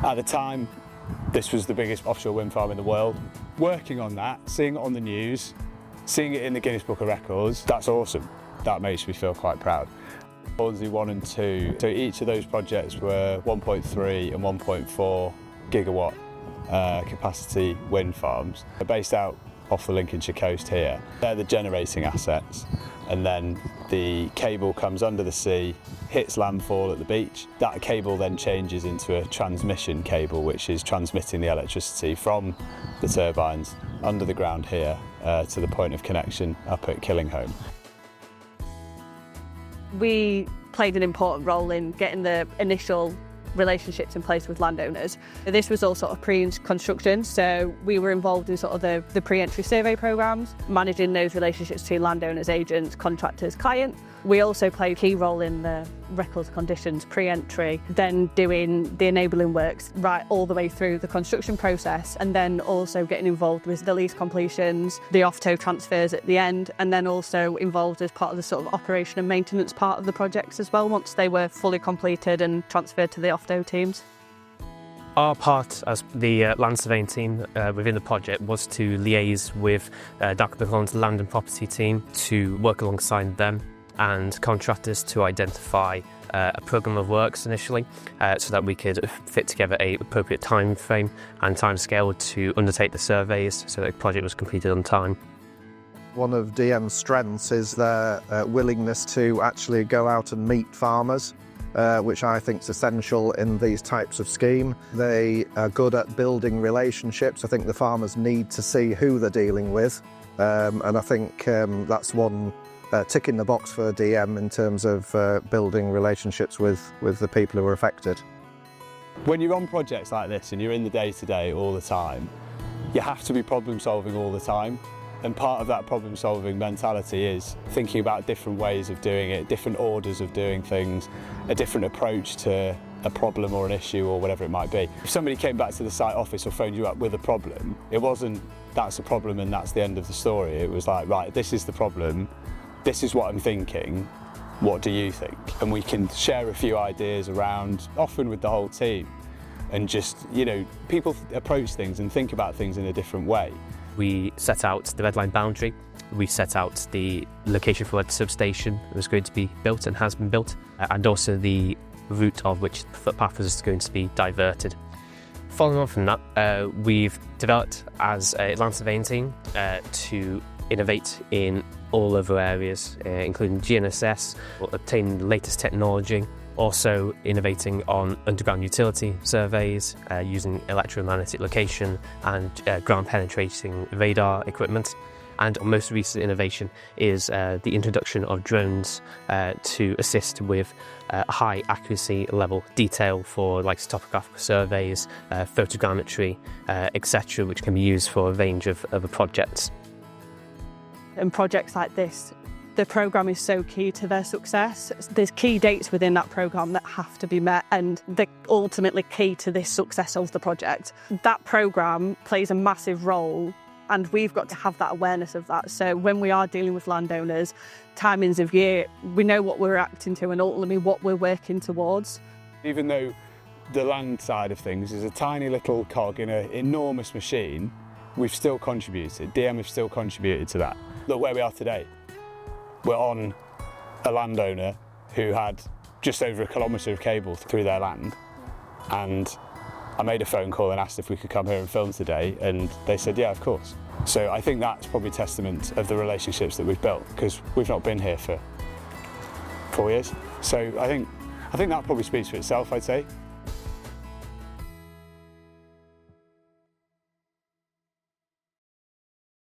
At the time, this was the biggest offshore wind farm in the world. Working on that, seeing it on the news, seeing it in the Guinness Book of Records, that's awesome. That makes me feel quite proud. Hornsea 1 and 2, so each of those projects were 1.3 and 1.4 gigawatt capacity wind farms. They're based out off the Lincolnshire coast here. They're the generating assets, and then the cable comes under the sea, hits landfall at the beach. That cable then changes into a transmission cable, which is transmitting the electricity from the turbines under the ground here to the point of connection up at Killingholme. We played an important role in getting the initial relationships in place with landowners. This was all sort of pre-construction, so we were involved in sort of the pre-entry survey programmes, managing those relationships between landowners, agents, contractors, client. We also played a key role in the records conditions pre-entry, then doing the enabling works right all the way through the construction process, and then also getting involved with the lease completions, the off-tow transfers at the end, and then also involved as part of the sort of operation and maintenance part of the projects as well, once they were fully completed and transferred to the off-tow teams. Our part as the land surveying team within the project was to liaise with Dartford land and property team to work alongside them and contractors to identify a programme of works initially so that we could fit together a appropriate time frame and time scale to undertake the surveys so that the project was completed on time. One of DM's strengths is their willingness to actually go out and meet farmers, which I think is essential in these types of scheme. They are good at building relationships. I think the farmers need to see who they're dealing with, and I think that's one tick in the box for DM in terms of building relationships with the people who are affected. When you're on projects like this and you're in the day-to-day all the time, you have to be problem solving all the time. And part of that problem solving mentality is thinking about different ways of doing it, different orders of doing things, a different approach to a problem or an issue or whatever it might be. If somebody came back to the site office or phoned you up with a problem, it wasn't that's a problem and that's the end of the story. It was like, right, this is the problem, this is what I'm thinking, what do you think? And we can share a few ideas around, often with the whole team, and just, you know, people approach things and think about things in a different way. We set out the red line boundary, we set out the location for where the substation was going to be built and has been built, and also the route of which the footpath was going to be diverted. Following on from that, we've developed as a land surveying team to innovate in all other areas, including GNSS, obtaining the latest technology, also innovating on underground utility surveys using electromagnetic location and ground penetrating radar equipment. And our most recent innovation is the introduction of drones to assist with high accuracy level detail for like topographical surveys, photogrammetry, etc., which can be used for a range of other projects. And projects like this, the programme is so key to their success. There's key dates within that programme that have to be met, and they're ultimately key to this success of the project. That programme plays a massive role, and we've got to have that awareness of that. So when we are dealing with landowners, timings of year, we know what we're acting to and ultimately what we're working towards. Even though the land side of things is a tiny little cog in an enormous machine, we've still contributed. DM have still contributed to that. Look where we are today. We're on a landowner who had just over 1 kilometre of cable through their land, and I made a phone call and asked if we could come here and film today, and they said, yeah, of course. So I think that's probably testament of the relationships that we've built, because we've not been here for 4 years. So I think that probably speaks for itself, I'd say.